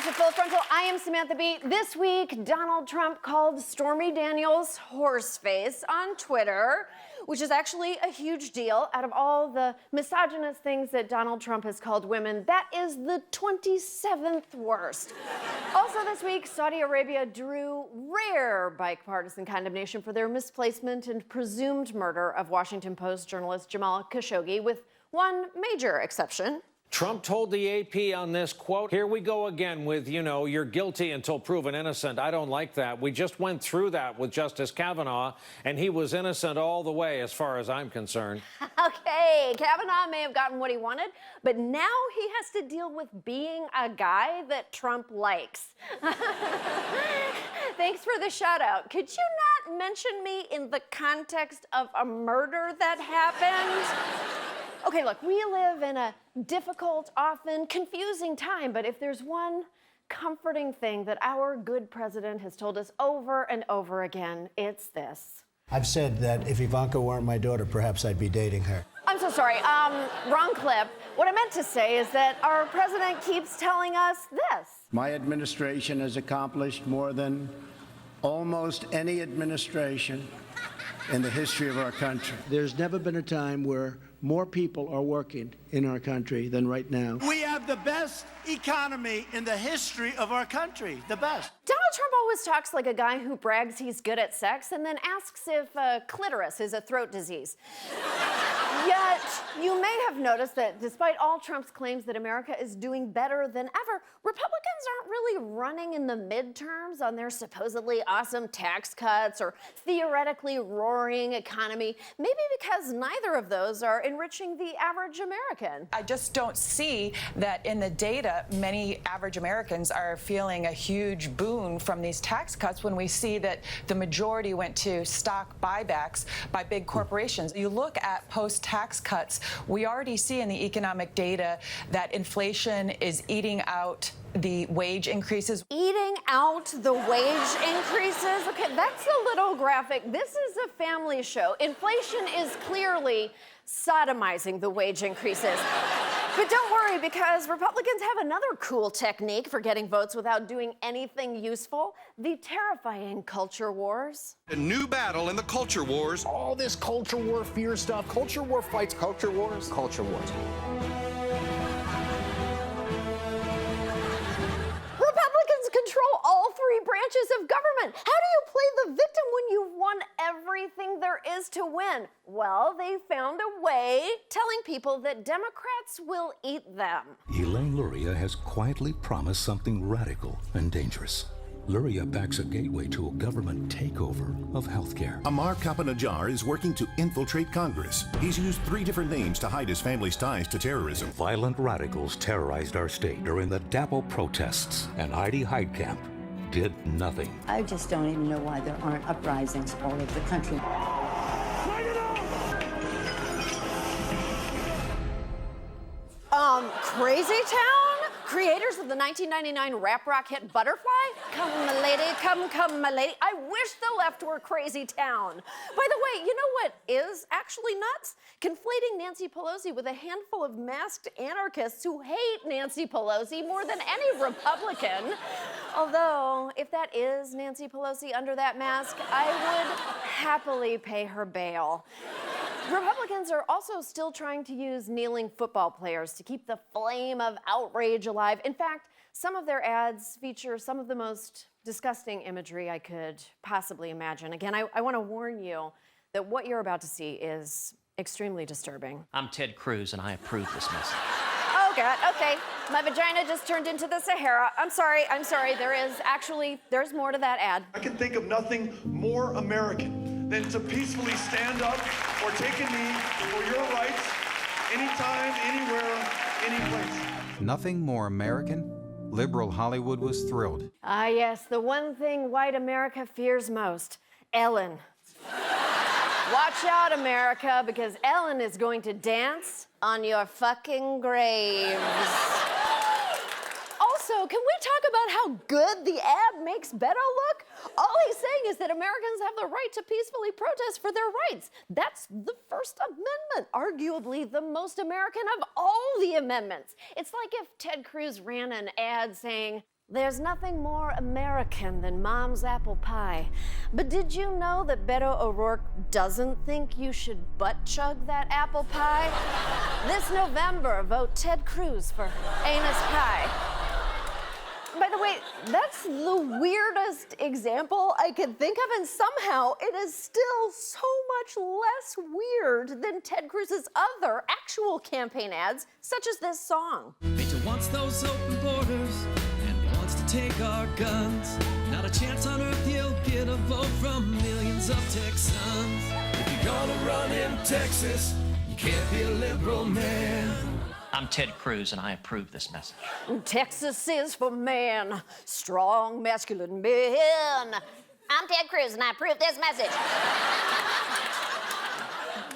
to Full Frontal. I am Samantha B. This week, Donald Trump called Stormy Daniels horseface on Twitter, which is actually a huge deal. Out of all the misogynist things that Donald Trump has called women, that is the 27th worst. Also this week, Saudi Arabia drew rare bipartisan condemnation for their misplacement and presumed murder of Washington Post journalist Jamal Khashoggi, with one major exception. Trump told the AP on this, quote, "Here we go again with, you're guilty until proven innocent. I don't like that. We just went through that with Justice Kavanaugh, and he was innocent all the way as far as I'm concerned." Okay, Kavanaugh may have gotten what he wanted, but now he has to deal with being a guy that Trump likes. Thanks for the shout out. Could you not mention me in the context of a murder that happened? Okay, look, we live in a difficult, often confusing time, but if there's one comforting thing that our good president has told us over and over again, it's this. I've said that if Ivanka weren't my daughter, perhaps I'd be dating her. I'm so sorry, wrong clip. What I meant to say is that our president keeps telling us this. My administration has accomplished more than almost any administration in the history of our country. There's never been a time where more people are working in our country than right now. We have the best economy in the history of our country, the best. Donald Trump always talks like a guy who brags he's good at sex and then asks if clitoris is a throat disease. Yet, you may have noticed that despite all Trump's claims that America is doing better than ever, Republicans aren't really running in the midterms on their supposedly awesome tax cuts or theoretically roaring economy, maybe because neither of those are enriching the average American. I just don't see that in the data many average Americans are feeling a huge boon from these tax cuts when we see that the majority went to stock buybacks by big corporations. You look at post-tax cuts, we already see in the economic data that inflation is eating out the wage increases. Eating out the wage increases? Okay, that's a little graphic. This is a family show. Inflation is clearly sodomizing the wage increases. But don't worry, because Republicans have another cool technique for getting votes without doing anything useful: the terrifying culture wars. A new battle in the culture wars. All this culture war fear stuff. Culture war fights culture wars. Culture wars. Republicans control all three branches of government. How do you play the victim when you've won everything there is to win? Well, they found a way, telling people that Democrats will eat them. Elaine Luria has quietly promised something radical and dangerous. Luria backs a gateway to a government takeover of healthcare. Amar Kapanajar is working to infiltrate Congress. He's used 3 different names to hide his family's ties to terrorism. Violent radicals terrorized our state during the DAPO protests, and Heidi Heitkamp did nothing. I just don't even know why there aren't uprisings all over the country. Crazy Town? Creators of the 1999 rap rock hit Butterfly? Come, my lady, come, my lady. I wish the left were Crazy Town. By the way, you know what is actually nuts? Conflating Nancy Pelosi with a handful of masked anarchists who hate Nancy Pelosi more than any Republican. Although, if that is Nancy Pelosi under that mask, I would happily pay her bail. Republicans are also still trying to use kneeling football players to keep the flame of outrage alive. In fact, some of their ads feature some of the most disgusting imagery I could possibly imagine. Again, I want to warn you that what you're about to see is extremely disturbing. I'm Ted Cruz, and I approve this message. Oh, God, okay. My vagina just turned into the Sahara. I'm sorry. There's more to that ad. I can think of nothing more American than to peacefully stand up or take a knee for your rights anytime, anywhere, any place. Nothing more American? Liberal Hollywood was thrilled. Ah, yes, the one thing white America fears most, Ellen. Watch out, America, because Ellen is going to dance on your fucking graves. Also, can we talk about how good the ad makes Beto look? All he's saying is that Americans have the right to peacefully protest for their rights. That's the First Amendment, arguably the most American of all the amendments. It's like if Ted Cruz ran an ad saying, There's nothing more American than Mom's apple pie. But did you know that Beto O'Rourke doesn't think you should butt chug that apple pie? This November, vote Ted Cruz for anus pie. By the way, that's the weirdest example I could think of, and somehow it is still so much less weird than Ted Cruz's other actual campaign ads, such as this song. Beto wants those open borders and wants to take our guns. Not a chance on earth you'll get a vote from millions of Texans. If you're gonna run in Texas, you can't be a liberal man. I'm Ted Cruz, and I approve this message. Texas is for men, strong, masculine men. I'm Ted Cruz, and I approve this message.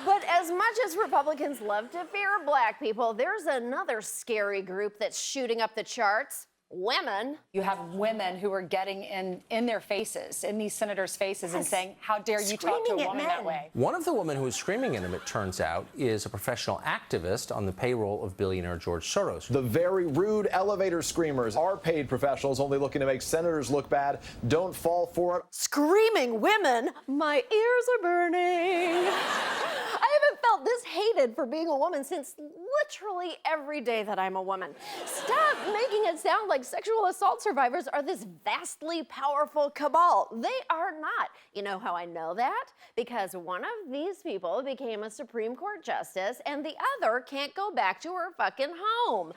But as much as Republicans love to fear black people, there's another scary group that's shooting up the charts. Women. You have women who are getting in their faces, in these senators' faces, and saying, how dare you talk to a woman that way? One of the women who is screaming at him, it turns out, is a professional activist on the payroll of billionaire George Soros. The very rude elevator screamers are paid professionals only looking to make senators look bad. Don't fall for it. Screaming women, my ears are burning. I haven't felt this hated for being a woman since literally every day that I'm a woman. Stop making it sound like sexual assault survivors are this vastly powerful cabal. They are not. You know how I know that? Because one of these people became a Supreme Court justice and the other can't go back to her fucking home.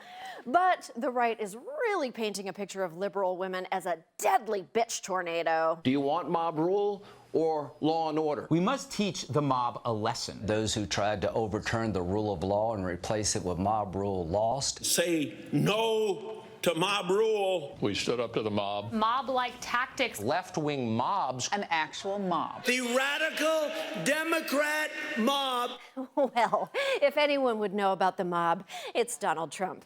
But the right is really painting a picture of liberal women as a deadly bitch tornado. Do you want mob rule or law and order? We must teach the mob a lesson. Those who tried to overturn the rule of law and replace it with mob rule lost. Say no to mob rule. We stood up to the mob. Mob-like tactics. Left-wing mobs. An actual mob. The radical Democrat mob. Well, if anyone would know about the mob, it's Donald Trump.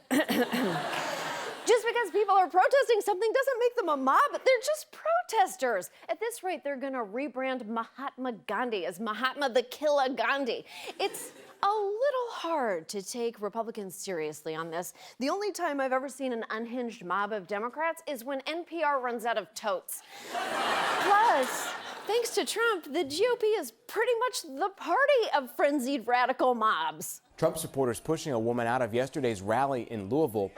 Just because people are protesting something doesn't make them a mob. They're just protesters. At this rate, they're gonna rebrand Mahatma Gandhi as Mahatma the Killer Gandhi. It's a little hard to take Republicans seriously on this. The only time I've ever seen an unhinged mob of Democrats is when NPR runs out of totes. Plus, thanks to Trump, the GOP is pretty much the party of frenzied radical mobs. Trump supporters pushing a woman out of yesterday's rally in Louisville.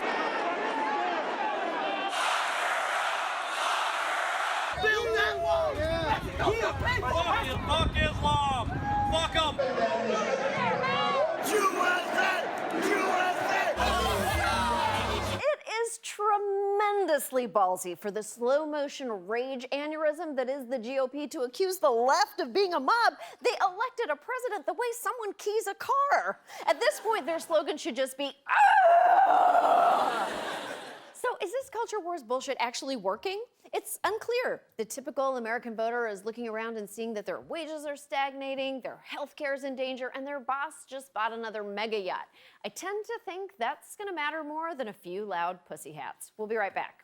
Fuck Islam! Fuck them! It is tremendously ballsy for the slow-motion rage aneurysm that is the GOP to accuse the left of being a mob. They elected a president the way someone keys a car. At this point, their slogan should just be, "Ah!" So is this culture wars bullshit actually working? It's unclear. The typical American voter is looking around and seeing that their wages are stagnating, their health care is in danger, and their boss just bought another mega yacht. I tend to think that's gonna matter more than a few loud pussy hats. We'll be right back.